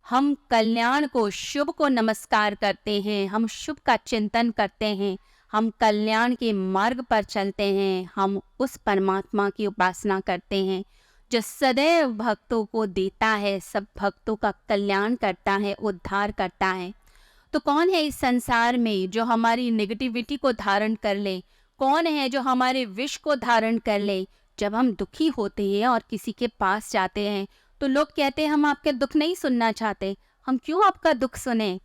हम कल्याण को, शुभ को नमस्कार करते हैं, हम शुभ का चिंतन करते हैं, हम कल्याण के मार्ग पर चलते हैं, हम उस परमात्मा की उपासना करते हैं जो सदैव भक्तों को देता है, सब भक्तों का कल्याण करता है, उद्धार करता है। तो कौन है इस संसार में जो हमारी नेगेटिविटी को धारण कर ले? कौन है जो हमारे विष को धारण कर ले? जब हम दुखी होते हैं और किसी के पास जाते हैं तो लोग कहते हैं हम आपके दुख नहीं सुनना चाहते। हम क्यों आपका दुख सुने?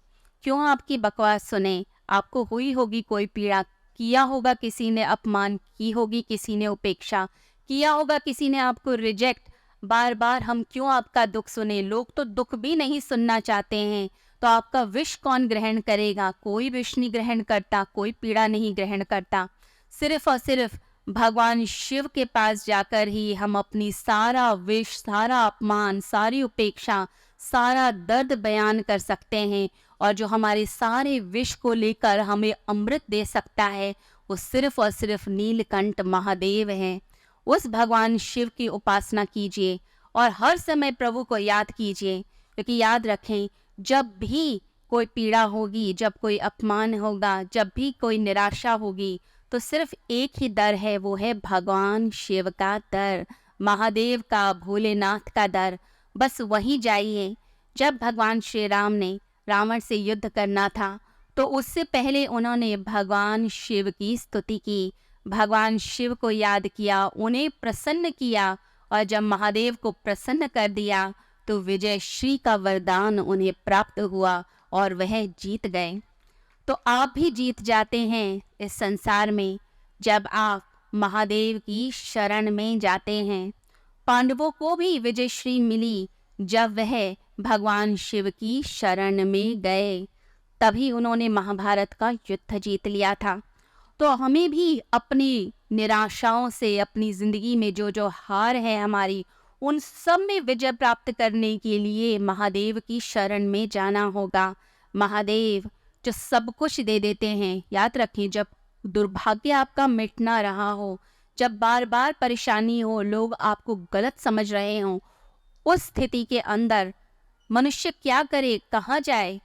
क्यों आपकी बकवास सुने? आपको हुई होगी कोई पीड़ा, किया होगा किसी ने अपमान, की होगी किसी ने उपेक्षा, किया होगा किसी ने आपको रिजेक्ट। बार बार हम क्यों आपका दुख सुने? लोग तो दुख भी नहीं सुनना चाहते हैं। तो आपका विष कौन ग्रहण करेगा? कोई विष नहीं ग्रहण करता, कोई पीड़ा नहीं ग्रहण करता। सिर्फ और सिर्फ भगवान शिव के पास जाकर ही हम अपनी सारा विष, सारा अपमान, सारी उपेक्षा, सारा दर्द बयान कर सकते हैं। और जो हमारे सारे विष को लेकर हमें अमृत दे सकता है वो सिर्फ और सिर्फ नीलकंठ महादेव हैं। उस भगवान शिव की उपासना कीजिए और हर समय प्रभु को याद कीजिए, क्योंकि याद रखें, जब भी कोई पीड़ा होगी, जब कोई अपमान होगा, जब भी कोई निराशा होगी, तो सिर्फ एक ही दर है, वो है भगवान शिव का दर, महादेव का, भोलेनाथ का दर। बस वहीं जाइए। जब भगवान श्री राम ने रावण से युद्ध करना था तो उससे पहले उन्होंने भगवान शिव की स्तुति की, भगवान शिव को याद किया, उन्हें प्रसन्न किया। और जब महादेव को प्रसन्न कर दिया तो विजय श्री का वरदान उन्हें प्राप्त हुआ और वह जीत गए। तो आप भी जीत जाते हैं इस संसार में जब आप महादेव की शरण में जाते हैं। पांडवों को भी विजय श्री मिली जब वह भगवान शिव की शरण में गए, तभी उन्होंने महाभारत का युद्ध जीत लिया था। तो हमें भी अपनी निराशाओं से, अपनी जिंदगी में जो जो हार है हमारी, उन सब में विजय प्राप्त करने के लिए महादेव की शरण में जाना होगा। महादेव जो सब कुछ दे देते हैं। याद रखें, जब दुर्भाग्य आपका मिट ना रहा हो, जब बार बार परेशानी हो, लोग आपको गलत समझ रहे हों, उस स्थिति के अंदर मनुष्य क्या करे, कहाँ जाए,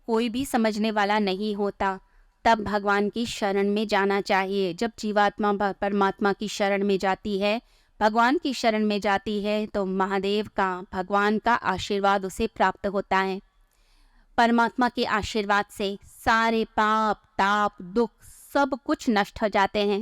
कोई भी समझने वाला नहीं होता। तब भगवान की शरण में जाना चाहिए। जब जीवात्मा परमात्मा की शरण में जाती है, भगवान की शरण में जाती है, तो महादेव का, भगवान का आशीर्वाद उसे प्राप्त होता है। परमात्मा के आशीर्वाद से सारे पाप, ताप, दुख सब कुछ नष्ट हो जाते हैं।